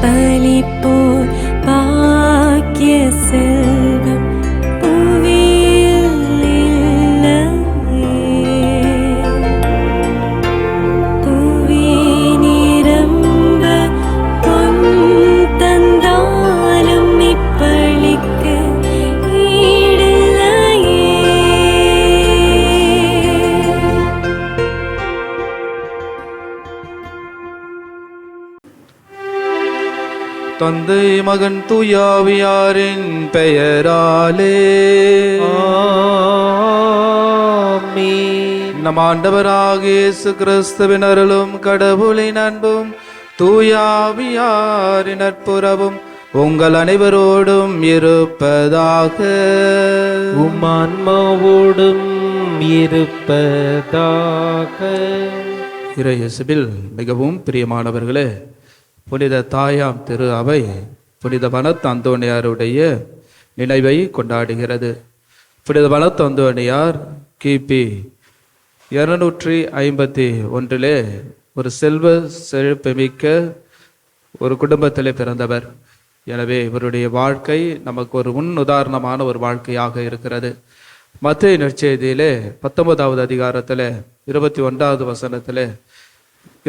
பலிப்போர் பாக்கிய செல்வம் புவியில் இல்லையே. புவி நிரம்ப பொன் தந்தாலும் இப்பளிக்கு ஈடில்லையே. தந்தை மகன் தூயாவியாரின் பெயராலே ஆமென். நம் ஆண்டவராகிய இயேசு கிறிஸ்துவின் அருளும் கடவுளின் அன்பும் தூயாவியாரின் நட்புறவும் உங்கள் அனைவரோடும் இருப்பதாக. உம் ஆன்மாவோடும் இருப்பதாக. இறை இயேசுவில் மிகவும் பிரியமானவர்களே, புனித தாயாம் திரு அவை புனித வனத்து அந்தோணியாருடைய நினைவை கொண்டாடுகிறது. புனித வனத்து அந்தோணியார் கிபி 251 ஒரு செல்வ செழிப்புமிக்க ஒரு குடும்பத்திலே பிறந்தவர். எனவே இவருடைய வாழ்க்கை நமக்கு ஒரு முன் உதாரணமான ஒரு வாழ்க்கையாக இருக்கிறது. மத்தேயு நற்செய்தியிலே 19வது அதிகாரத்தில் 21வது வசனத்தில்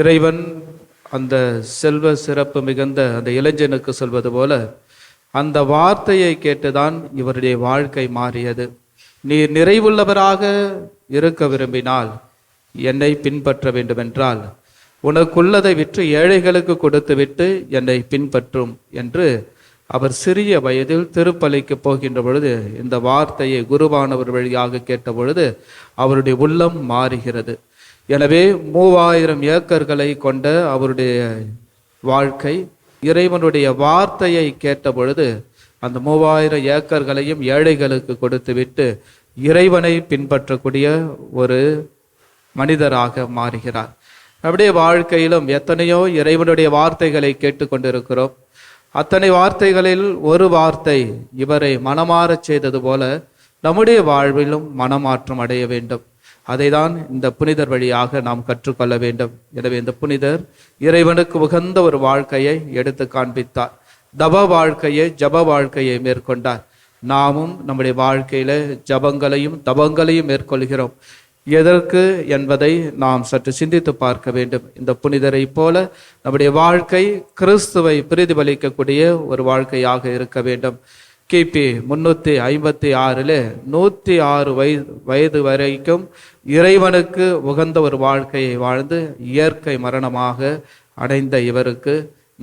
இறைவன் அந்த செல்வ சிறப்பு மிகுந்த அந்த இளைஞனுக்கு சொல்வது போல அந்த வார்த்தையை கேட்டுதான் இவருடைய வாழ்க்கை மாறியது. நீர் நிறைவுள்ளவராக இருக்க விரும்பினால் என்னை பின்பற்ற வேண்டுமென்றால் உனக்குள்ளதை விற்று ஏழைகளுக்கு கொடுத்துவிட்டு என்னை பின்பற்றும் என்று அவர் சிறிய வயதில் திருப்பலிக்கு போகின்ற பொழுது இந்த வார்த்தையை குருவானவர் வழியாக கேட்ட பொழுது அவருடைய உள்ளம் மாறுகிறது. எனவே 3000 ஏக்கர்களை கொண்ட அவருடைய வாழ்க்கை இறைவனுடைய வார்த்தையை கேட்ட பொழுது அந்த 3000 ஏக்கர்களையும் ஏழைகளுக்கு கொடுத்துவிட்டு இறைவனை பின்பற்றக்கூடிய ஒரு மனிதராக மாறுகிறார். நம்முடைய வாழ்க்கையிலும் எத்தனையோ இறைவனுடைய வார்த்தைகளை கேட்டுக்கொண்டிருக்கிறோம். அத்தனை வார்த்தைகளில் ஒரு வார்த்தை இவரை மனமாறச் செய்தது போல நம்முடைய வாழ்விலும் மனமாற்றம் அடைய வேண்டும். அதைதான் இந்த புனிதர் வழியாக நாம் கற்றுக்கொள்ள வேண்டும். எனவே இந்த புனிதர் இறைவனுக்கு உகந்த ஒரு வாழ்க்கையை எடுத்து காண்பித்தார். தப வாழ்க்கையை ஜப வாழ்க்கையை மேற்கொண்டார். நாமும் நம்முடைய வாழ்க்கையில ஜபங்களையும் தபங்களையும் மேற்கொள்கிறோம். எதற்கு என்பதை நாம் சற்று சிந்தித்து பார்க்க வேண்டும். இந்த புனிதரை போல நம்முடைய வாழ்க்கை கிறிஸ்துவை பிரதிபலிக்கக்கூடிய ஒரு வாழ்க்கையாக இருக்க வேண்டும். கிபி 356 106 வயது வரைக்கும் இறைவனுக்கு உகந்த ஒரு வாழ்க்கையை வாழ்ந்து இயற்கை மரணமாக அடைந்த இவருக்கு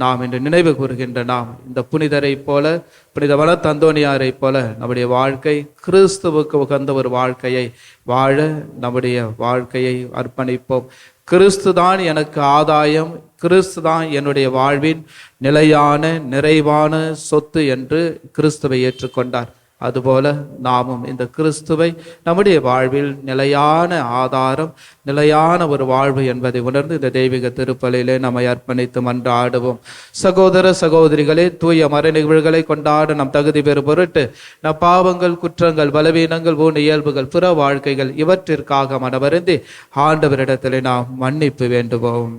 நாம் இன்று நினைவு கூறுகின்ற நாம் இந்த புனிதரை போல புனித வனத்து அந்தோணியாரை போல நம்முடைய வாழ்க்கை கிறிஸ்துவுக்கு உகந்த ஒரு வாழ்க்கையை வாழ நம்முடைய வாழ்க்கையை அர்ப்பணிப்போம். கிறிஸ்து தான் எனக்கு ஆதாயம், கிறிஸ்து தான் என்னுடைய வாழ்வின் நிலையான நிறைவான சொத்து என்று கிறிஸ்துவை ஏற்றுக்கொண்டார். அதுபோல நாமும் இந்த கிறிஸ்துவை நம்முடைய வாழ்வில் நிலையான ஆதாரம், நிலையான ஒரு வாழ்வு என்பதை உணர்ந்து இந்த தெய்வீக திருப்பலியிலே நம்மை அர்ப்பணித்து மன்றாடுவோம். சகோதர சகோதரிகளே, தூய மறை நிகழ்வுகளை கொண்டாட நம் தகுதி பெறும் பொருட்டு நம் பாவங்கள், குற்றங்கள், பலவீனங்கள், ஊன இயல்புகள், புற வாழ்க்கைகள் இவற்றிற்காக மனவருந்தி ஆண்டவரிடத்திலே நாம் மன்னிப்பு வேண்டுவோம்.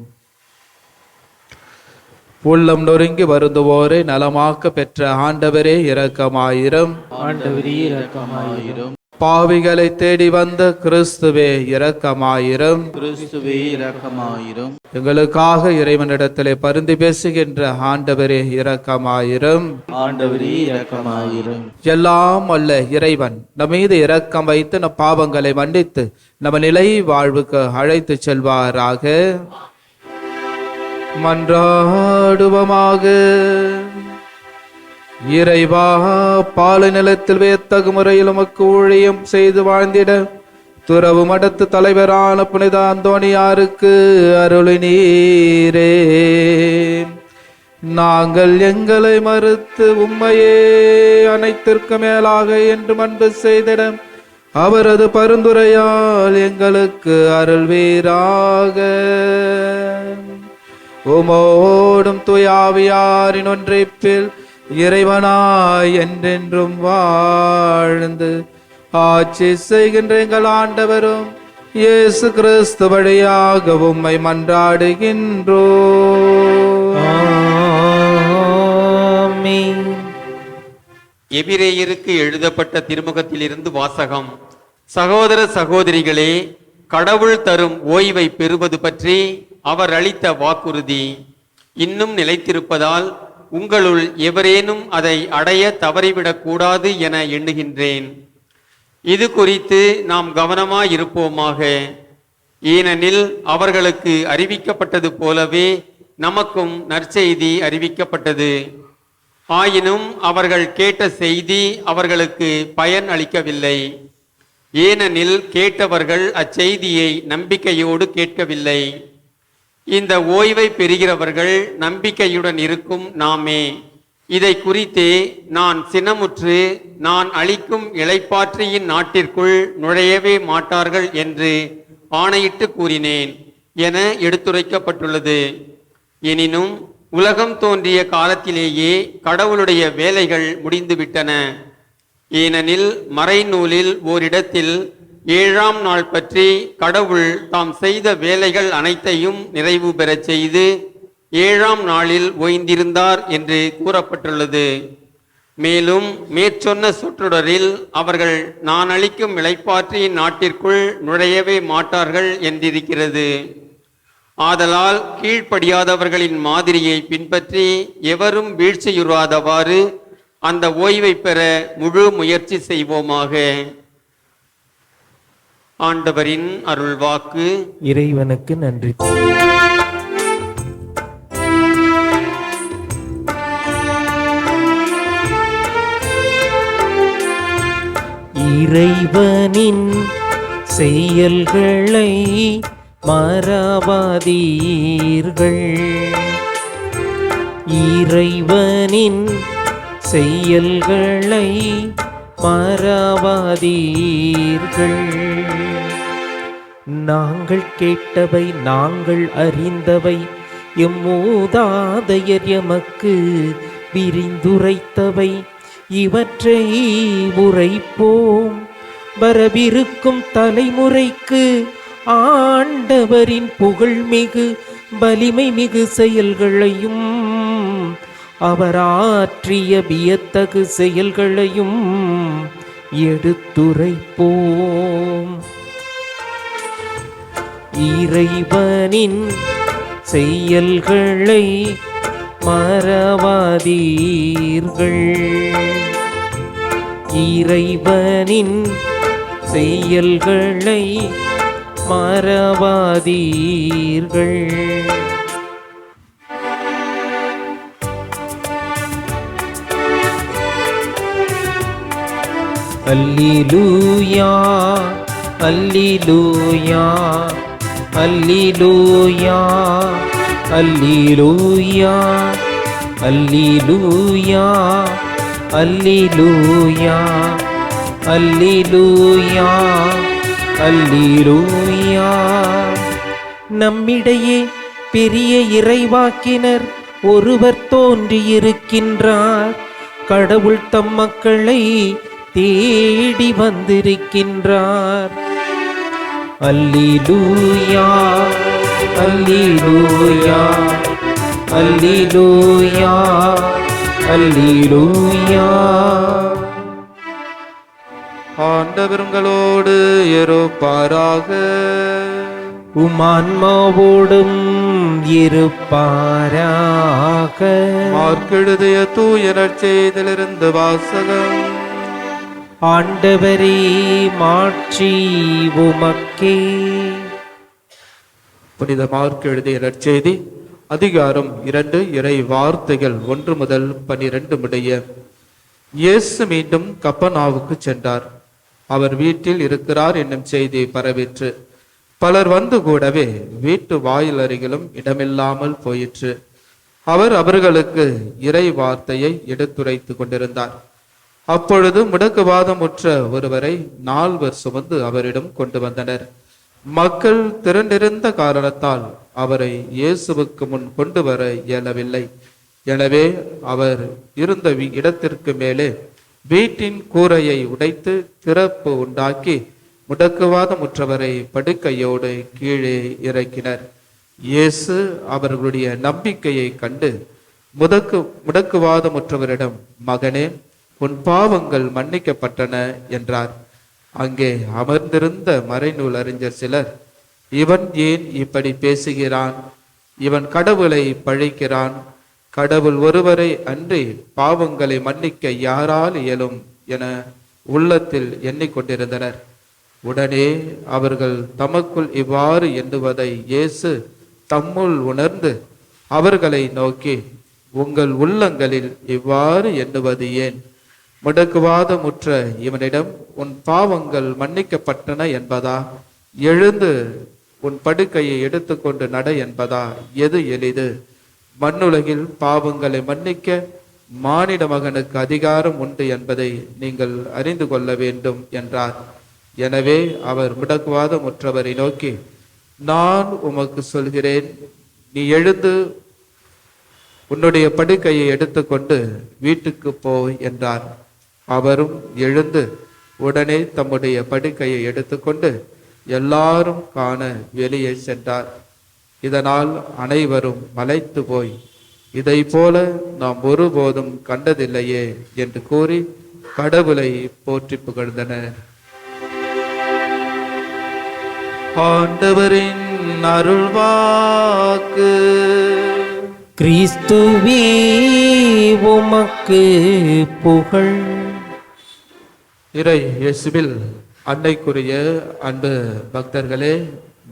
உள்ளம் நொறுங்கி வருந்துவோரை நலமாக்க பெற்ற ஆண்டவரே இரக்கமாயிரும். ஆண்டவரே இரக்கமாயிரும். பாவிகளை தேடி வந்த கிறிஸ்துவே இரக்கமாயிரும். கிறிஸ்துவே இரக்கமாயிரும். எங்களுக்காக இறைவனிடத்திலே பரிந்து பேசுகின்ற ஆண்டவரே இரக்கமாயிரும். ஆண்டவரே இரக்கமாயிரும். எல்லாம் அல்ல இறைவன் நம் மீது இரக்கம் வைத்து நம் பாவங்களை மன்னித்து நம்ம நிலை வாழ்வுக்கு அழைத்து செல்வாராக. மன்றாடுவமாக. இறைவா, பாலை நிலத்தில் வியத்தகு முறையில் உமக்கு ஊழியம் செய்து வாழ்ந்திட துறவு மடத்து தலைவரான புனித அந்தோணியாருக்கு அருளினீரே. நாங்கள் எங்களை மறுத்து உம்மையே அனைத்திற்கு மேலாக என்று அன்பு செய்திட அவரது பரிந்துரையால் எங்களுக்கு அருள்வீராக. உமோடும் தூயாவியாரின் ஒன்றிப்பில் இறைவனாய் என்றென்றும் வாழ்ந்து ஆட்சி செய்கின்ற எங்கள் ஆண்டவரும் இயேசு கிறிஸ்து வழியாக உம்மை மன்றாடுகின்றோம். ஆமென். எபிரேயருக்கு எழுதப்பட்ட திருமுகத்திலிருந்து வாசகம். சகோதர சகோதரிகளே, கடவுள் தரும் ஓய்வை பெறுவது பற்றி அவர் அளித்த வாக்குறுதி இன்னும் நிலைத்திருப்பதால் உங்களுள் எவரேனும் அதை அடைய தவறிவிடக்கூடாது என எண்ணுகின்றேன். இது குறித்து நாம் கவனமாயிருப்போமாக. ஏனெனில் அவர்களுக்கு அறிவிக்கப்பட்டது போலவே நமக்கும் நற்செய்தி அறிவிக்கப்பட்டது. ஆயினும் அவர்கள் கேட்ட செய்தி அவர்களுக்கு பயன் அளிக்கவில்லை. ஏனெனில் கேட்டவர்கள் அச்செய்தியை நம்பிக்கையோடு கேட்கவில்லை. இந்த ஓய்வை பெறுகிறவர்கள் நம்பிக்கையுடன் இருக்கும் நாமே. இதை குறித்தே நான் சினமுற்று, நான் அளிக்கும் இளைப்பாற்றியின் நாட்டிற்குள் நுழையவே மாட்டார்கள் என்று ஆணையிட்டு கூறினேன் என எடுத்துரைக்கப்பட்டுள்ளது. எனினும் உலகம் தோன்றிய காலத்திலேயே கடவுளுடைய வேலைகள் முடிந்துவிட்டன. ஏனெனில் மறைநூலில் ஓரிடத்தில் 7ஆம் நாள் பற்றி கடவுள் தாம் செய்த வேலைகள் அனைத்தையும் நிறைவு பெறச் செய்து 7ஆம் நாளில் ஓய்ந்திருந்தார் என்று கூறப்பட்டுள்ளது. மேலும் மேற்சொன்ன சொற்றொடரில் அவர்கள் நான் அளிக்கும் இளைப்பாற்றியின் நாட்டிற்குள் நுழையவே மாட்டார்கள் என்றிருக்கிறது. ஆதலால் கீழ்ப்படியாதவர்களின் மாதிரியை பின்பற்றி எவரும் வீழ்ச்சியுறாதவாறு அந்த ஓய்வை பெற முழு முயற்சி செய்வோமாக. ஆண்டவரின் அருள்வாக்கு. இறைவனுக்கு நன்றி. இறைவனின் செயல்களை மறவாதீர்கள். இறைவனின் செயல்களை மறவாதீர்கள். நாங்கள் கேட்டவை நாங்கள் அறிந்தவை எம்மூதாதையர் எமக்கு விரிந்துரைத்தவை இவற்றை உரைப்போம். வரவிருக்கும் தலைமுறைக்கு ஆண்டவரின் புகழ்மிகு வலிமை மிகு செயல்களையும் அவர் ஆற்றிய வியத்தகு செயல்களையும் எடுத்துரைப்போம். இறைவனின் செயல்களை மறவாதீர்கள். இறைவனின் செயல்களை மறவாதீர்கள். அல்லேலூயா அல்லேலூயா அல்லேலூயா அல்லேலூயா அல்லேலூயா அல்லேலூயா அல்லேலூயா அல்லேலூயா. நம்மிடையே பெரிய இறைவாக்கினர் ஒருவர் தோன்றியிருக்கின்றார். கடவுள் தம் மக்களை தேடி வந்திருக்கின்றார். அல்லேலூயா அல்லேலூயா அல்லேலூயா அல்லேலூயா. ஆண்டவர் உங்களோடு இருப்பாராக. உமான்மாவோடும் இருப்பாராக. மார்க்கெழுதிய தூய நற்செய்தியிலிருந்து வாசகம். ஆண்டவரே மாட்சி உமக்கே. புனித மார்க் எழுதிய நற்செய்தி அதிகாரம் 2 இறை வார்த்தைகள் 1 முதல் 12 முடிய. இயேசு மீண்டும் கப்பர்நாவுக்கு சென்றார். அவர் வீட்டில் இருக்கிறார் என்னும் செய்தி பரவிற்று. பலர் வந்து கூடவே வீட்டு வாயில் அருகிலும் இடமில்லாமல் போயிற்று. அவர் அவர்களுக்கு இறை வார்த்தையை எடுத்துரைத்து கொண்டிருந்தார். அப்பொழுது முடக்குவாதமுற்ற ஒருவரை 4 சுமந்து அவரிடம் கொண்டு வந்தனர். மக்கள் திரண்டிருந்த காரணத்தால் அவரை இயேசுவுக்கு முன் கொண்டு வர இயலவில்லை. எனவே அவர் இருந்த இடத்திற்கு மேலே வீட்டின் கூரையை உடைத்து திறப்பு உண்டாக்கி முடக்குவாதமுற்றவரை படுக்கையோடு கீழே இறக்கினர். இயேசு அவர்களுடைய நம்பிக்கையை கண்டு முடக்குவாதமுற்றவரிடம், மகனே, உன் பாவங்கள் மன்னிக்கப்பட்டன என்றார். அங்கே அமர்ந்திருந்த மறைநூல் அறிஞர் சிலர், இவன் ஏன் இப்படி பேசுகிறான்? இவன் கடவுளை பழிக்கிறான். கடவுள் ஒருவரை அன்றி பாவங்களை மன்னிக்க யாரால் இயலும் என உள்ளத்தில் எண்ணிக்கொண்டிருந்தனர். உடனே அவர்கள் தமக்குள் இவ்வாறு எண்ணுவதை இயேசு தம்முள் உணர்ந்து அவர்களை நோக்கி, உங்கள் உள்ளங்களில் இவ்வாறு எண்ணுவது ஏன்? முடக்குவாதமுற்ற இவனிடம் உன் பாவங்கள் மன்னிக்கப்பட்டன என்பதா, எழுந்து உன் படுக்கையை எடுத்துக்கொண்டு நட என்பதா, எது எளிது? மண்ணுலகில் பாவங்களை மன்னிக்க மானிட மகனுக்கு அதிகாரம் உண்டு என்பதை நீங்கள் அறிந்து கொள்ள வேண்டும் என்றார். எனவே அவர் முடக்குவாதமுற்றவரை நோக்கி, நான் உமக்கு சொல்கிறேன், நீ எழுந்து உன்னுடைய படுக்கையை எடுத்துக்கொண்டு வீட்டுக்கு போ என்றார். அவரும் எழுந்து உடனே தம்முடைய படுக்கையை எடுத்துக்கொண்டு எல்லாரும் காண வெளியே சென்றார். இதனால் அனைவரும் மலைத்து போய், இதை போல நாம் ஒருபோதும் கண்டதில்லையே என்று கூறி கடவுளை போற்றி புகழ்ந்தனர். ஆண்டவரின் அருள்வாக்கு. கிறிஸ்துவே உமக்கு புகழ். இறை இயேசுவில் அன்னைக்குரிய அன்பு பக்தர்களே,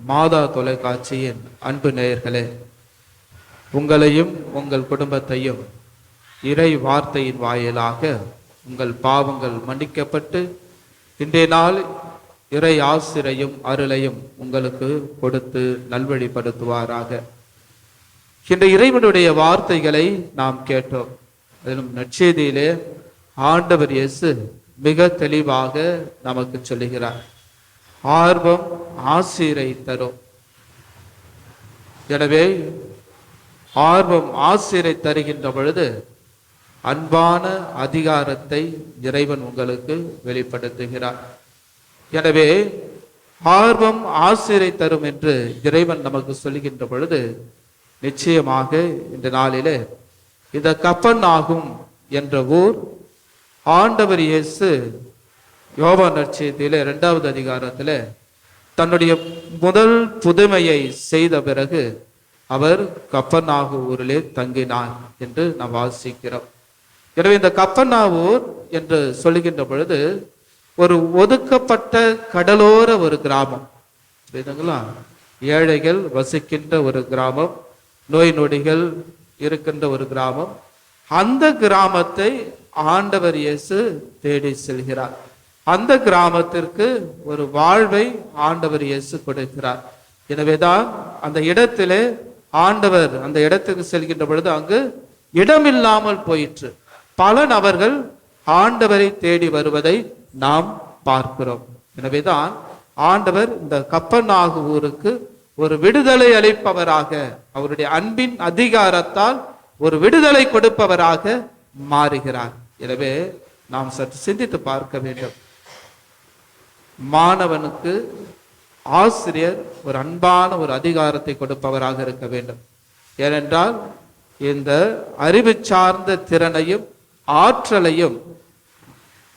மாதா தொலைக்காட்சியின் அன்பு நேயர்களே, உங்களையும் உங்கள் குடும்பத்தையும் இறை வார்த்தையின் வாயிலாக உங்கள் பாவங்கள் மன்னிக்கப்பட்டு இன்றைய நாள் இறை ஆசிரையும் அருளையும் உங்களுக்கு கொடுத்து நல்வழிப்படுத்துவாராக. இந்த இறைவனுடைய வார்த்தைகளை நாம் கேட்டோம். அதிலும் நற்செய்தியிலே ஆண்டவர் இயேசு மிக தெளிவாக நமக்கு சொல்லுகிறார், ஆர்வம் ஆசிரை தரும். எனவே ஆர்வம் ஆசிரை தருகின்ற பொழுது அன்பான அதிகாரத்தை இறைவன் உங்களுக்கு வெளிப்படுத்துகிறார். எனவே ஆர்வம் ஆசிரை தரும் என்று இறைவன் நமக்கு சொல்லுகின்ற பொழுது, நிச்சயமாக இந்த நாளிலே இந்த கப்பர்நாகும் என்ற ஊர் ஆண்டவர் இயேசு யோவான் நற்செய்தியிலே 2வது அதிகாரத்தில் தன்னுடைய முதல் புதுமையை செய்த பிறகு அவர் கப்பர்நாகு ஊரிலே தங்கினார் என்று நாம் வாசிக்கிறோம். எனவே இந்த கப்பர்நாகூர் என்று சொல்லுகின்ற பொழுது ஒரு ஒதுக்கப்பட்ட கடலோர ஒரு கிராமம், புரியுதுங்களா? ஏழைகள் வசிக்கின்ற ஒரு கிராமம், நோய் நொடிகள் இருக்கின்ற ஒரு கிராமம். அந்த கிராமத்தை ஆண்டவர் இயேசு தேடி செல்கிறார். அந்த கிராமத்திற்கு ஒரு வாழ்வை ஆண்டவர் இயேசு கொடுக்கிறார். எனவேதான் அந்த இடத்திலே ஆண்டவர் அந்த இடத்துக்கு செல்கின்ற பொழுது அங்கு இடமில்லாமல் போயிற்று. பல நபர்கள் ஆண்டவரை தேடி வருவதை நாம் பார்க்கிறோம். எனவேதான் ஆண்டவர் இந்த கப்பர்நாகு ஊருக்கு ஒரு விடுதலை அளிப்பவராக, அவருடைய அன்பின் அதிகாரத்தால் ஒரு விடுதலை கொடுப்பவராக மாறுகிறார். எனவே நாம் சற்று சிந்தித்து பார்க்க வேண்டும். மாணவனுக்கு ஆசிரியர் ஒரு அன்பான ஒரு அதிகாரத்தை கொடுப்பவராக இருக்க வேண்டும். ஏனென்றால் இந்த அறிவு சார்ந்த திறனையும் ஆற்றலையும்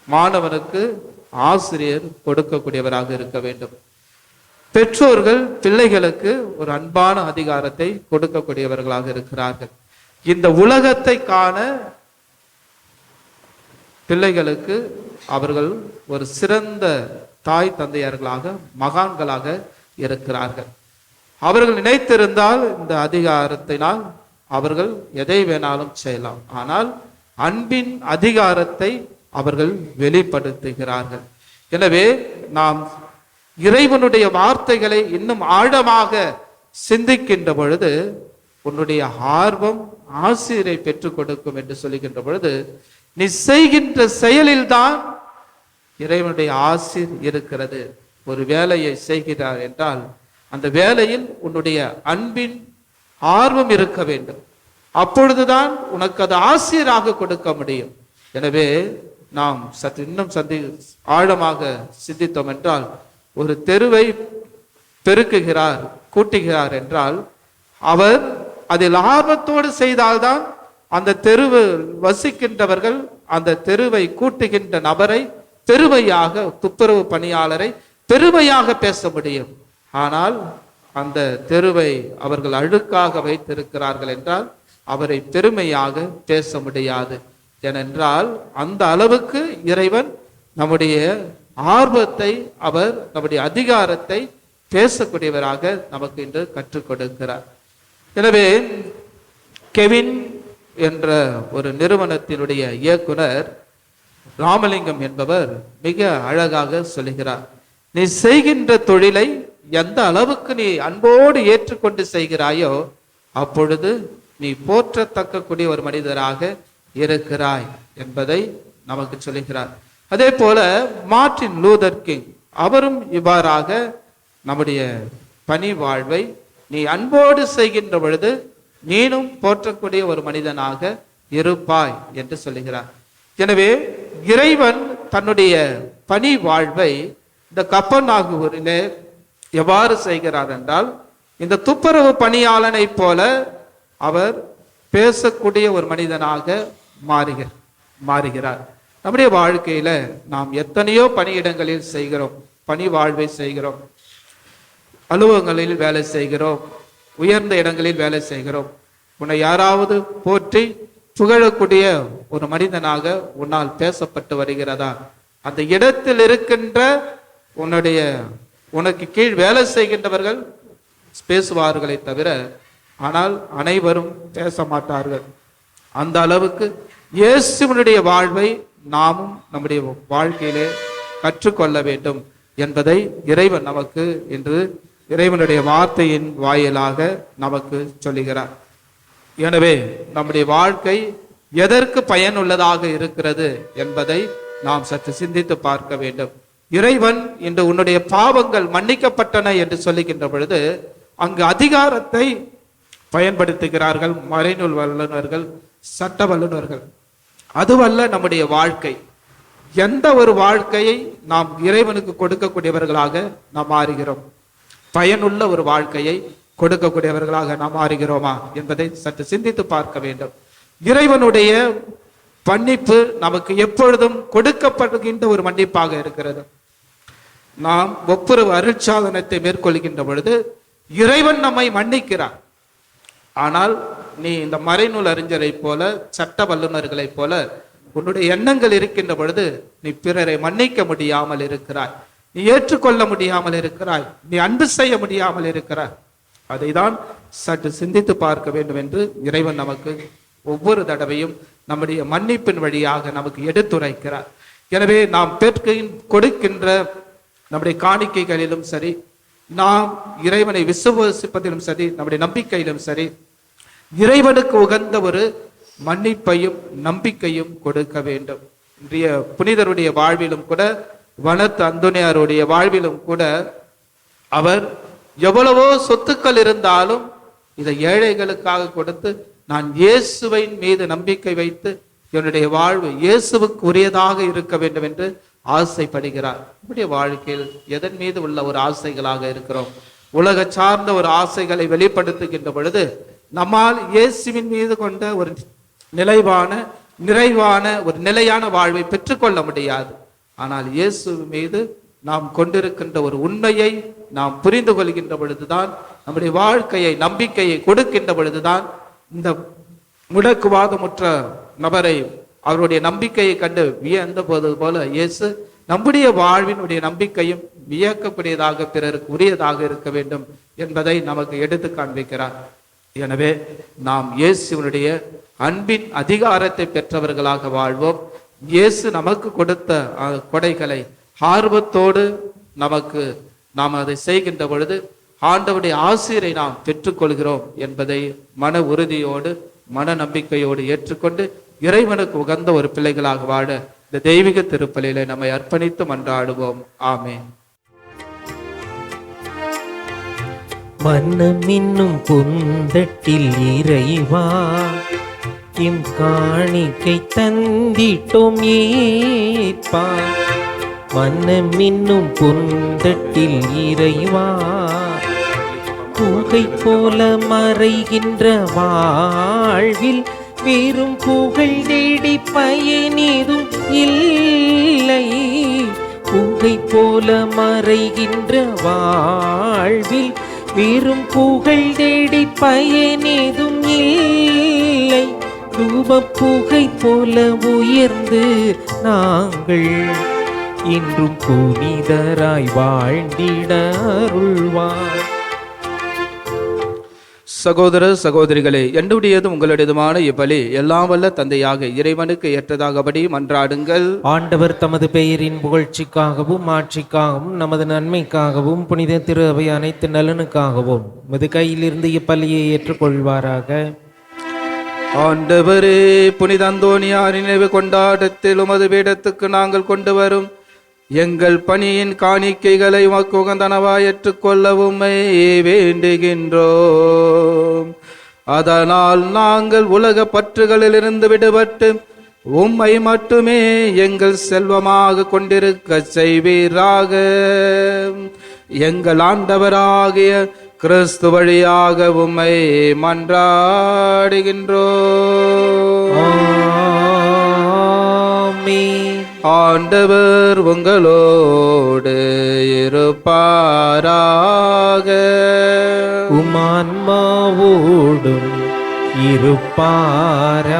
மாணவனுக்கு ஆசிரியர் கொடுக்கக்கூடியவராக இருக்க வேண்டும். பெற்றோர்கள் பிள்ளைகளுக்கு ஒரு அன்பான அதிகாரத்தை கொடுக்கக்கூடியவர்களாக இருக்கிறார்கள். இந்த உலகத்தை காண பிள்ளைகளுக்கு அவர்கள் ஒரு சிறந்த தாய் தந்தையர்களாக மகான்களாக இருக்கிறார்கள். அவர்கள் நினைத்திருந்தால் இந்த அதிகாரத்தினால் அவர்கள் எதை வேணாலும் செய்யலாம். ஆனால் அன்பின் அதிகாரத்தை அவர்கள் வெளிப்படுத்துகிறார்கள். எனவே நாம் இறைவனுடைய வார்த்தைகளை இன்னும் ஆழமாக சிந்திக்கின்ற பொழுது உன்னுடைய ஆர்வம் ஆசிரியரை பெற்றுக் கொடுக்கும் என்று சொல்லுகின்ற பொழுது, நீ செய்கின்ற செயலில்தான் இறைவனுடைய ஆசீர் இருக்கிறது. ஒரு வேலையை செய்கிறார் என்றால் அந்த வேலையில் உன்னுடைய அன்பின் ஆர்வம் இருக்க வேண்டும். அப்பொழுதுதான் உனக்கு அது ஆசிரியராக கொடுக்க முடியும். எனவே நாம் சற்று இன்னும் ஆழமாக சிந்தித்தோம் என்றால், ஒரு தெருவை பெருக்குகிறார், கூட்டுகிறார் என்றால் அவர் அதில் ஆர்வத்தோடு செய்தால்தான் அந்த தெருவு வசிக்கின்றவர்கள் அந்த தெருவை கூட்டுகின்ற நபரை பெருமையாக, துப்புரவு பணியாளரை பெருமையாக பேச முடியும். ஆனால் அந்த தெருவை அவர்கள் அழுக்காக வைத்திருக்கிறார்கள் என்றால் அவரை பெருமையாக பேச முடியாது. ஏனென்றால் அந்த அளவுக்கு இறைவன் நம்முடைய ஆர்வத்தை, அவர் நம்முடைய அதிகாரத்தை பேசக்கூடியவராக நமக்கு இன்று கற்றுக் கொடுக்கிறார். எனவே கெவின் என்ற ஒரு நிறுவனத்தினுடைய இயக்குனர் ராமலிங்கம் என்பவர் மிக அழகாக சொல்லுகிறார், நீ செய்கின்ற தொழிலை எந்த அளவுக்கு நீ அன்போடு ஏற்றுக்கொண்டு செய்கிறாயோ அப்பொழுது நீ போற்றத்தக்கக்கூடிய ஒரு மனிதராக இருக்கிறாய் என்பதை நமக்கு சொல்லுகிறார். அதே போல மார்ட்டின் லூதர் கிங் அவரும் இவ்வாறாக நம்முடைய பணி வாழ்வை நீ அன்போடு செய்கின்ற பொழுது நீனும் போற்றக்கூடிய ஒரு மனிதனாக இருப்பாய் என்று சொல்லுகிறார். எனவே இறைவன் தன்னுடைய பணி வாழ்வை இந்த கப்பர்நாகூரிலே எவ்வாறு செய்கிறார் என்றால், இந்த துப்புரவு பணியாளனை போல அவர் பேசக்கூடிய ஒரு மனிதனாக மாறுகிறார். நம்முடைய வாழ்க்கையில நாம் எத்தனையோ பணியிடங்களில் செய்கிறோம், பணி வாழ்வை செய்கிறோம், அலுவலகங்களில் வேலை செய்கிறோம், உயர்ந்த இடங்களில் வேலை செய்கிறோம். உன்னை யாராவது போற்றி புகழக்கூடிய ஒரு மனிதனாக உன்னால் பேசப்பட்டு வருகிறதா? அந்த இடத்தில் இருக்கின்ற உனக்கு கீழ் வேலை செய்கின்றவர்கள் பேசுவார்களை தவிர ஆனால் அனைவரும் பேச மாட்டார்கள். அந்த அளவுக்கு இயேசுவினுடைய வாழ்வை நாமும் நம்முடைய வாழ்க்கையிலே கற்றுக்கொள்ள வேண்டும் என்பதை இறைவன் நமக்கு இன்று இறைவனுடைய வார்த்தையின் வாயிலாக நமக்கு சொல்லுகிறார். எனவே நம்முடைய வாழ்க்கை எதற்கு பயனுள்ளதாக இருக்கிறது என்பதை நாம் சற்று சிந்தித்து பார்க்க வேண்டும். இறைவன் இன்று உன்னுடைய பாவங்கள் மன்னிக்கப்பட்டன என்று சொல்லுகின்ற பொழுது அங்கு அதிகாரத்தை பயன்படுத்துகிறார்கள் மறைநூல் வல்லுநர்கள், சட்ட வல்லுநர்கள். அதுவல்ல நம்முடைய வாழ்க்கை. எந்த ஒரு வாழ்க்கையை நாம் இறைவனுக்கு கொடுக்கக்கூடியவர்களாக நாம் மாறுகிறோம்? பயனுள்ள ஒரு வாழ்க்கையை கொடுக்கக்கூடியவர்களாக நாம் மாறுகிறோமா என்பதை சற்று சிந்தித்து பார்க்க வேண்டும். இறைவனுடைய மன்னிப்பு நமக்கு எப்பொழுதும் கொடுக்கப்படுகின்ற ஒரு மன்னிப்பாக இருக்கிறது. நாம் ஒப்புரவு அருட்சாதனத்தை மேற்கொள்கின்ற பொழுது இறைவன் நம்மை மன்னிக்கிறார். ஆனால் நீ இந்த மறைநூல் அறிஞரை போல, சட்ட வல்லுநர்களைப் போல உன்னுடைய எண்ணங்கள் இருக்கின்ற பொழுது நீ பிறரை மன்னிக்க முடியாமல் இருக்கிறாய், நீ ஏற்றுக்கொள்ள முடியாமல் இருக்கிறாய், நீ அன்பு செய்ய முடியாமல் இருக்கிறாய். அதை தான் சற்று சிந்தித்து பார்க்க வேண்டும் என்று இறைவன் நமக்கு ஒவ்வொரு தடவையும் நம்முடைய மன்னிப்பின் வழியாக நமக்கு எடுத்துரைக்கிறார். எனவே நாம் கொடுக்கின்ற நம்முடைய காணிக்கைகளிலும் சரி, நாம் இறைவனை விசுவாசிப்பதிலும் சரி, நம்முடைய நம்பிக்கையிலும் சரி, இறைவனுக்கு உகந்த ஒரு மன்னிப்பையும் நம்பிக்கையும் கொடுக்க வேண்டும். இன்றைய புனிதருடைய வாழ்விலும் கூட, வனத்து அந்தோனியாருடைய வாழ்விலும் கூட அவர் எவ்வளவோ சொத்துக்கள் இருந்தாலும் இதை ஏழைகளுக்காக கொடுத்து, நான் இயேசுவின் மீது நம்பிக்கை வைத்து என்னுடைய வாழ்வு இயேசுவுக்கு உரியதாக இருக்க வேண்டும் என்று ஆசைப்படுகிறார். நம்முடைய வாழ்க்கையில் எதன் மீது உள்ள ஒரு ஆசைகளாக இருக்கிறோம்? உலக சார்ந்த ஒரு ஆசைகளை வெளிப்படுத்துகின்ற பொழுது நம்மால் இயேசுவின் மீது கொண்ட ஒரு நிறைவான ஒரு நிலையான வாழ்வை பெற்றுக்கொள்ள முடியாது. ஆனால் இயேசு மீது நாம் கொண்டிருக்கின்ற ஒரு உண்மையை நாம் புரிந்து கொள்கின்ற பொழுதுதான், நம்முடைய வாழ்க்கையை நம்பிக்கையை கொடுக்கின்ற பொழுதுதான் இந்த முடக்குவாதமுற்ற நபரை அவருடைய நம்பிக்கையை கண்டு வியந்த போது போல இயேசு நம்முடைய வாழ்வினுடைய நம்பிக்கையும் வியக்கக்கூடியதாக, பிறருக்கு உரியதாக இருக்க வேண்டும் என்பதை நமக்கு எடுத்து காண்பிக்கிறார். எனவே நாம் இயேசுவினுடைய அன்பின் அதிகாரத்தை பெற்றவர்களாக வாழ்வோம். இயேசு நமக்கு கொடுத்த கொடைகளை ஆர்வத்தோடு நாம் அதை செய்கின்ற பொழுது ஆண்டவருடைய ஆசிரை நாம் பெற்றுக்கொள்கிறோம் என்பதை மன உறுதியோடு, மன நம்பிக்கையோடு ஏற்றுக்கொண்டு இறைவனுக்கு உகந்த ஒரு பிள்ளைகளாக வாழ இந்த தெய்வீக திருப்பலியிலே நம்மை அர்ப்பணித்து மன்றாடுவோம். ஆமென். மன்னமின்னும் புந்தட்டில் இறைவா இம் காணிக்கை தந்திட்டோம் ஏற்பார் மன்னம் இன்னும் பொந்தட்டில் இறைவா புகை போல மறைகின்ற வாழ்வில் வெறும் புகழ் தேடி பயனேதும் இல்லை. புகை போல மறைகின்ற வாழ்வில் வெறும் புகழ் தேடி பயனேதும் இல்லை. ரூப புகை போல உயர்ந்து நாங்கள் இன்றும் புனிதராய் வாழ்ந்திட அருள்வார். சகோதர சகோதரிகளே, என்னுடையதும் உங்களுடையதுமான இப்பலி எல்லாம் வல்ல தந்தையாக இறைவனுக்கு ஏற்றதாகபடி மன்றாடுங்கள். ஆண்டவர் தமது பெயரின் புகழ்ச்சிக்காகவும் ஆட்சிக்காகவும் நமது நன்மைக்காகவும் புனித திரு அவை அனைத்து நலனுக்காகவும் மது கையிலிருந்து இப்பலியை ஏற்றுக்கொள்வாராக. ஆண்டவரே, புனித அந்தோனியார் நினைவு கொண்டாட்டத்தில் உமது பீடத்துக்கு நாங்கள் கொண்டு வரும் எங்கள் பணியின் காணிக்கைகளை உமக்கு உகந்தனவாய் ஏற்றுக்கொள்ளவும் வேண்டுகின்றோம். அதனால் நாங்கள் உலக பற்றுகளிலிருந்து விடுபட்டு உம்மை மட்டுமே எங்கள் செல்வமாக கொண்டிருக்க செய்வீராக. எங்கள் ஆண்டவராகிய கிறிஸ்து வழியாக உம்மை மன்றாடுகின்றோம். ஆண்டவர் உங்களோடு இருப்பாராக. உமான்மாவோடும் இருப்பாராக.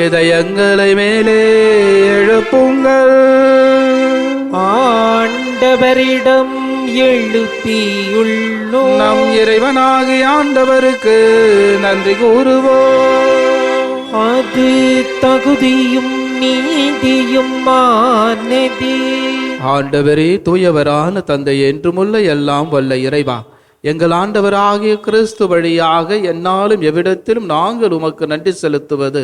இதயங்களை மேலே எழுப்புங்கள். ஆண்டவரிடம் எழுப்பியுள்ளோம். நம் இறைவனாகிய ஆண்டவருக்கு நன்றி கூறுவோம். அது தகுதியும் நீதியும் மானதே. ஆண்டவரே, தூயவரான தந்தை, என்றுமுள்ள எல்லாம் வல்ல இறைவா, எங்கள் ஆண்டவராகிய கிறிஸ்து வழியாக எந்நாளும் எவ்விடத்திலும் நாங்கள் உமக்கு நன்றி செலுத்துவது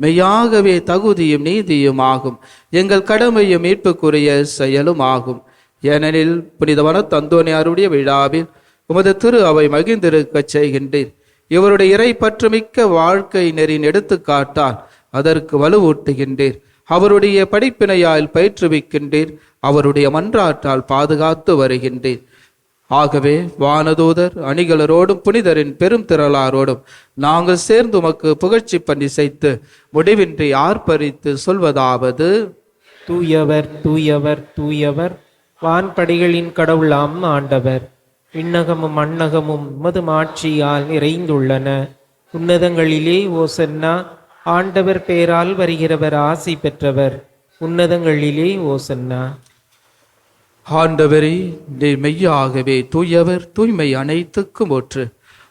மெய்யாகவே தகுதியும் நீதியும் ஆகும். எங்கள் கடமையும் மீட்புக்குரிய செயலும் ஆகும். ஏனெனில் புனிதவன அந்தோனியாருடைய விழாவில் உமது திரு அவை மகிழ்ந்திருக்க செய்கின்றீர். இவருடைய இறை பற்றுமிக்க வாழ்க்கை நெறியின் எடுத்துக்காட்டால் அதற்கு வலுவூட்டுகின்றீர். அவருடைய படிப்பினையால் பயிற்றுவிக்கின்றீர். அவருடைய மன்றாட்டால் பாதுகாத்து வருகின்றீர். ஆகவே வானதூதர் அணிகளரோடும் புனிதரின் பெரும் திரளாரோடும் நாங்கள் சேர்ந்து உமக்கு புகழ்ச்சி பண்ணி செய்து முடிவின்றி ஆர்ப்பரித்து சொல்வதாவது: தூயவர் தூயவர் தூயவர், வான்படைகளின் கடவுளாம் ஆண்டவர். விண்ணகமும் மண்ணகமும் உமது ஆட்சியால் நிறைந்துள்ளன. உன்னதங்களிலே ஓசன்னா. ஆண்டவர் பெயரால் வருகிறவர் ஆசி பெற்றவர். உன்னதங்களிலே ஓசன்னா. ஆண்டவரே, நீர் மெய்யாகவே தூயவர், தூய்மை அனைத்துக்கும் ஒற்று.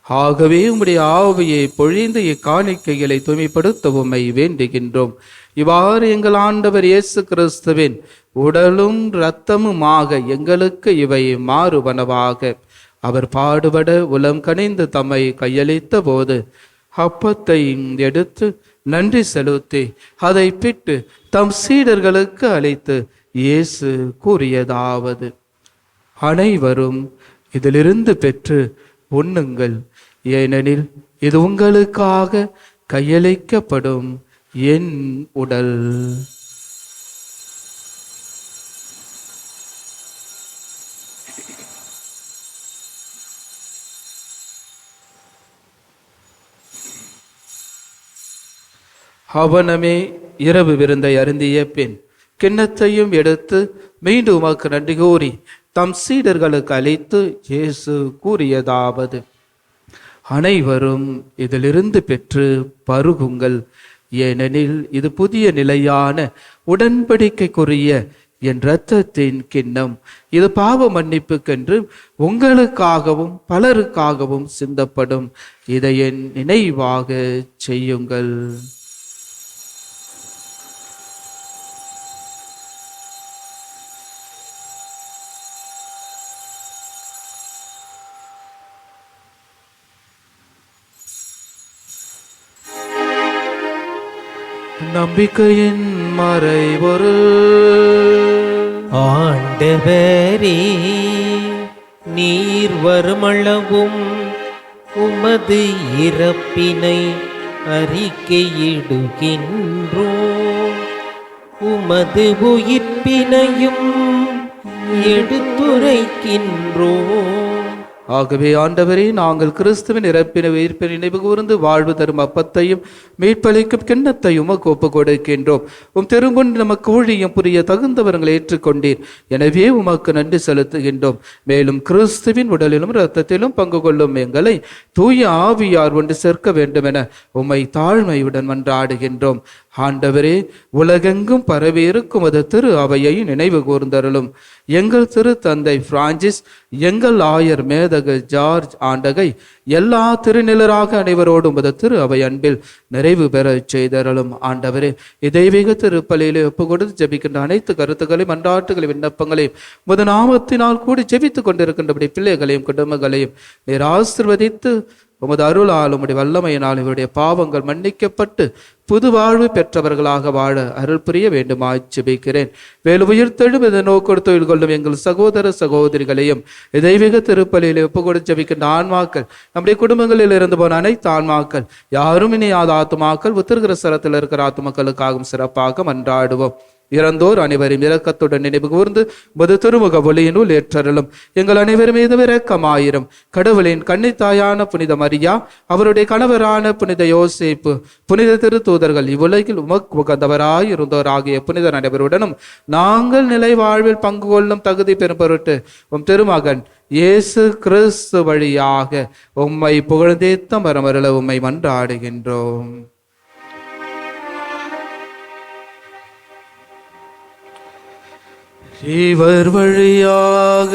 ஆகவே உம்முடைய ஆவியை பொழிந்து இக்காணிக்கைகளை தூய்மைப்படுத்த உம்மை வேண்டுகின்றோம். இவ்வாறு எங்கள் ஆண்டவர் இயேசு கிறிஸ்துவின் உடலும் இரத்தமுமாக எங்களுக்கு இவை மாறுவனவாக. அவர் பாடுபட உளம் கனிந்து தம்மை கையளித்த போது அப்பத்தை எடுத்து நன்றி செலுத்தி அதை பிட்டு தம் சீடர்களுக்கு அளித்து இயேசு கூறியதாவது: அனைவரும் இதிலிருந்து பெற்று உண்ணுங்கள், ஏனெனில் இது உங்களுக்காக கையளிக்கப்படும் என் உடல். அவனமே இரவு விருந்தை அருந்திய பின் கிண்ணத்தையும் எடுத்து மீண்டும் உமக்கு நன்றி கூறி தம் சீடர்களுக்கு அளித்து இயேசு கூறியதாவது: அனைவரும் இதிலிருந்து பெற்று பருகுங்கள், ஏனெனில் இது புதிய நிலையான உடன்படிக்கைக்குரிய என் இரத்தத்தின் கிண்ணம். இது பாவ மன்னிப்புக்கென்று உங்களுக்காகவும் பலருக்காகவும் சிந்தப்படும். இதை என் நினைவாக செய்யுங்கள். நம்பிக்கையின் மறைபொருள். ஆண்டவரே, நீர் வருமளவும் உமது இறப்பினை அறிக்கையிடுகின்றோம். உமது உயிர்ப்பினையும் எடுத்துரைக்கின்றோம். ஆகவே ஆண்டவரே, நாங்கள் கிறிஸ்துவின் இறப்பின உயிர்ப்பின் நினைவு கூர்ந்து வாழ்வு தரும் அப்பத்தையும் மீட்பளிக்கும் கிண்ணத்தையும் உமக்கு ஒப்புக் கொடுக்கின்றோம். திருமுன் நமக்கு ஊழியம் புரிய தகுந்தவர்களை ஏற்றுக்கொண்டீர். எனவே உமக்கு நன்றி செலுத்துகின்றோம். மேலும் கிறிஸ்துவின் உடலிலும் இரத்தத்திலும் பங்கு கொள்ளும் எங்களை தூய ஆவியார் ஒன்று சேர்க்க வேண்டும் என உம்மை தாழ்மையுடன் மன்றாடுகின்றோம். ஆண்டவரே, உலகெங்கும் பரவி இருக்கும் அது திரு அவையை நினைவு கூர்ந்தருளும். எங்கள் திரு தந்தை பிரான்சிஸ், எங்கள் ஆயர் மேதகு ஜார்ஜ் ஆண்டகை, எல்லா திருநிலராக அனைவரோடும் அது திரு அவை அன்பில் நிறைவு பெற செய்தருளும். ஆண்டவரே, தெய்வீக திருப்பலியிலே ஒப்பு கொடுத்து ஜெபிக்கின்ற அனைத்து கருத்துக்களையும் மன்றாட்டுகளையும் விண்ணப்பங்களையும் முத நாமத்தினால் கூடி ஜெபித்துக் கொண்டிருக்கின்றபடி பிள்ளைகளையும் குடும்பங்களையும் நீர் ஆசீர்வதித்து உமது அருளால் உம்முடைய வல்லமையினால் இவருடைய பாவங்கள் மன்னிக்கப்பட்டு புது வாழ்வு பெற்றவர்களாக வாழ அருள் புரிய வேண்டுமாய் ஜெபிக்கிறேன். வேலு உயிர்த்தெழும் இதை நோக்கோடு தொழில் கொள்ளும் எங்கள் சகோதர சகோதரிகளையும் தெய்வீக திருப்பலியிலே ஒப்பு கொடுத்து ஜெபிக்கின்ற ஆன்மாக்கள், நம்முடைய குடும்பங்களில் இருந்து போன அனைத்து ஆன்மாக்கள், யாரும் இனியாத ஆத்துமாக்கள், உத்திருக்கிற ஸ்தலத்தில் இருக்கிற ஆத்துமாக்களுக்காகவும் சிறப்பாக மன்றாடுவோம். இறந்தோர் அனைவரும் இரக்கத்துடன் நினைவு கூர்ந்து முது திருமுக ஒளியினுள் ஏற்றருளும். எங்கள் அனைவரும் மீது இரக்கமாயிரும். கடவுளின் கன்னித்தாயான புனித மரியா, அவருடைய கணவரான புனித யோசேப்பு, புனித திருத்தூதர்கள், இவ்வுலகில் உமக்கு உகந்தவராய் இருந்தோர் ஆகிய புனிதர் அனைவருடனும் நாங்கள் நிலை வாழ்வில் பங்கு கொள்ளும் தகுதி பெறும் பொருட்டு உம் திருமகன் இயேசு கிறிஸ்து வழியாக உம்மை புகழ்ந்தேத்த மரமருள உம்மை மன்றாடுகின்றோம். இவர் வழியாக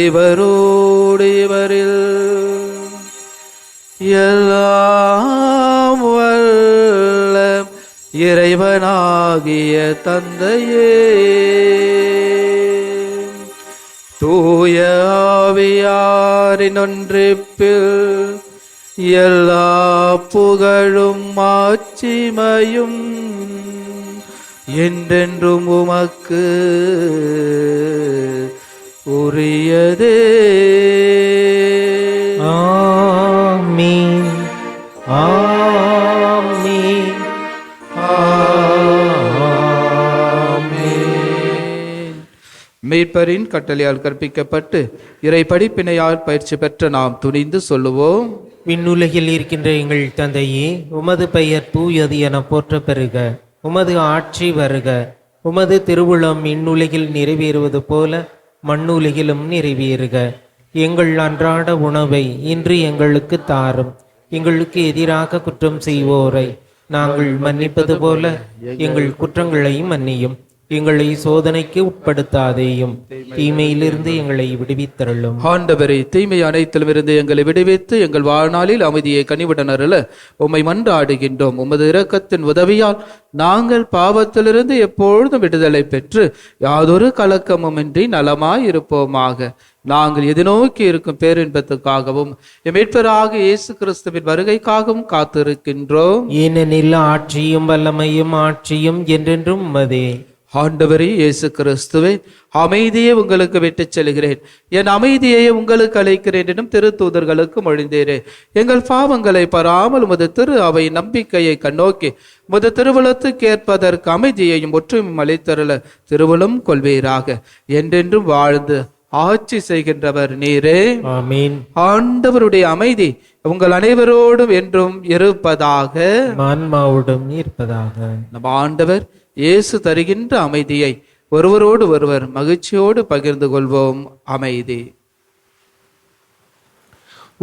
இவரோடு இவரில் எல்லாம் வல்ல இறைவனாகிய தந்தையே, தூய ஆவியாரின் ஒன்றிப்பில் எல்லா புகழும் மாட்சிமையும் என்றென்றும் உமக்கு உரியதே. ஆமீன், ஆமீன், ஆமீன். மீட்பரின் கட்டளையால் கற்பிக்கப்பட்டு இறை படிப்பினையால் பயிற்சி பெற்ற நாம் துணிந்து சொல்லுவோம். விண்ணுலகில் இருக்கின்ற எங்கள் தந்தையே, உமது பெயர் தூயது என போற்ற பெறுக. உமது ஆட்சி வருக. உமது திருவுளம் விண்ணுலகில் நிறைவேறுவது போல மண்ணுலகிலும் நிறைவேறுக. எங்கள் அன்றாட உணவை இன்று எங்களுக்கு தாரும். எங்களுக்கு எதிராக குற்றம் செய்வோரை நாங்கள் மன்னிப்பது போல எங்கள் குற்றங்களையும் மன்னியும். எங்களை சோதனைக்கு உட்படுத்தாதேயும், தீமையிலிருந்து எங்களை விடுவித்தருளும். ஆண்டவரே, தீமை அனைத்திலும் இருந்து எங்களை விடுவித்து எங்கள் வாழ்நாளில் அமைதியை கனிவுடன் அருள உம்மை மன்றாடுகின்றோம். உமது இரக்கத்தின் உதவியால் நாங்கள் பாவத்திலிருந்து எப்பொழுதும் விடுதலை பெற்று யாதொரு கலக்கமுமின்றி நலமாய் இருப்போமாக. நாங்கள் எதிர்நோக்கி இருக்கும் பேரின்பத்துக்காகவும் மீட்பராக இயேசு கிறிஸ்துவின் வருகைக்காகவும் காத்திருக்கின்றோம். ஏனெனில் ஆட்சியும் வல்லமையும் ஆட்சியும் என்றென்றும் உமதே. ஆண்டவரே இயேசு கிறிஸ்துவே, அமைதியை உங்களுக்கு விட்டுச் செல்கிறேன், என் அமைதியை உங்களுக்கு அளிக்கிறேன் எனும் திருத்தூதர்களுக்கு மொழிந்தீரே. எங்கள் பாவங்களை பராமல் உமது திரு அவை நம்பிக்கையை கண்ணோக்கி உமது திருவுளத்துக்கு ஏற்பதற்கு அமைதியையும் ஒற்றுமையும் அளித்தருள திருவுளம் கொள்வீராக. என்றென்றும் வாழ்ந்து ஆட்சி செய்கின்றவர் நீரே. ஆமீன். ஆண்டவருடைய அமைதி உங்கள் அனைவரோடும் என்றும் இருப்பதாக, ஆன்மாவோடும் இருப்பதாக. நம் ஆண்டவர் இயேசு தருகின்ற அமைதியை ஒருவரோடு ஒருவர் மகிழ்ச்சியோடு பகிர்ந்து கொள்வோம். அமைதி.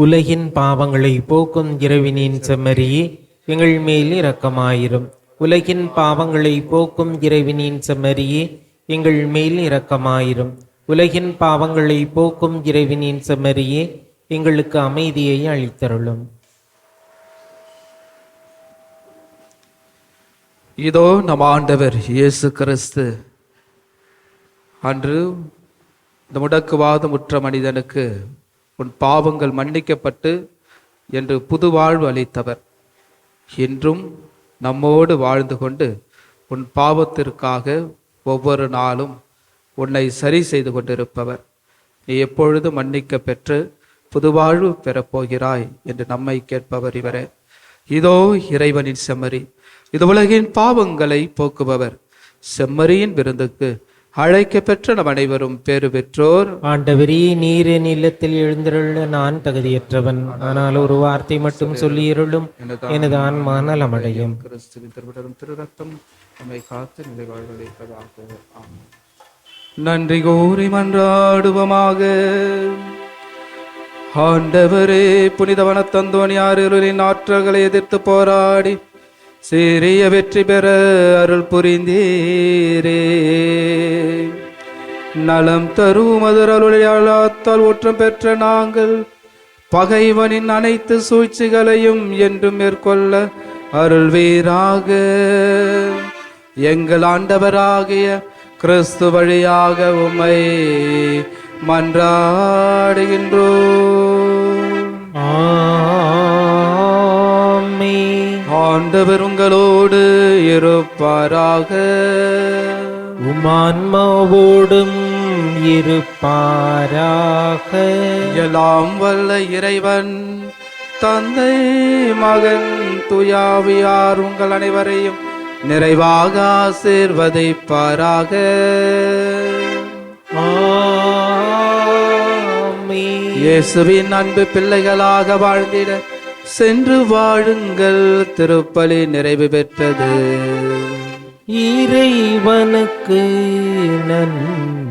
உலகின் பாவங்களை போக்கும் இறைவனின் செம்மறியே, எங்கள் மேல் இரக்கமாயிரும். உலகின் பாவங்களை போக்கும் இறைவனின் செம்மறியே, எங்கள் மேல் இரக்கமாயிரும். உலகின் பாவங்களை போக்கும் இறைவனின் செம்மறியே, எங்களுக்கு அமைதியை அளித்தருளும். இதோ நம் ஆண்டவர் இயேசு கிறிஸ்து அன்று இந்த முடக்குவாதமுற்ற மனிதனுக்கு உன் பாவங்கள் மன்னிக்கப்பட்டு என்று புது வாழ்வு அளித்தவர். இன்றும் நம்மோடு வாழ்ந்து கொண்டு உன் பாவத்திற்காக ஒவ்வொரு நாளும் உன்னை சரி செய்து கொண்டிருப்பவர். நீ எப்பொழுது மன்னிக்க பெற்று புது வாழ்வு பெறப்போகிறாய் என்று நம்மை கேட்பவர் இவரே. இதோ இறைவனின் செம்மறி, இது உலகின் பாவங்களை போக்குபவர். செம்மறியின் விருந்துக்கு அழைக்க பெற்ற நம் அனைவரும் பேறு பெற்றோர். ஆண்டவரே, நீர் என் இல்லத்தில் எழுந்தருள நான் தகுதியற்றவன். ஆனால் ஒரு வார்த்தை மட்டும் சொல்லியிருளும், எனது ஆன்மா நலமடையும். கிறிஸ்துவின் திருவிடரும் திரு ரத்தம் நம்மை காத்து நிலை வாழ்வழிப்பதாக. ஆமென். நன்றி கூறி மன்றாடுவோமாக. ஆண்டவரே, புனிதவன தந்தோனியாரின் ஆற்றல்களை எதிர்த்து போராடி சீரிய வெற்றி பெற அருள் புரிந்தீரே. நலம் தரும் மதுரலுடையாளத்தால் ஊற்றம் பெற்ற நாங்கள் பகைவனின் அனைத்து சூழ்ச்சிகளையும் என்றும் மேற்கொள்ள அருள்வீராக. எங்கள் ஆண்டவராகிய கிறிஸ்து வழியாக உம்மை மன்றாடுகின்றோம். ஆமென். ஆண்டவர் உங்களோடு இருப்பாராக. உமான்மாவோடும் இருப்பாராக. எல்லாம் வல்ல இறைவன் தந்தை, மகன், தூயாவியார் உங்கள் அனைவரையும் நிறைவாக ஆசீர்வதிப்பாராக. ஆமென். இயேசுவின் அன்பு பிள்ளைகளாக வாழ்ந்திட சென்று வாழுங்கள். திருப்பலி நிறைவு பெற்றது. இறைவனுக்கு நன்றி.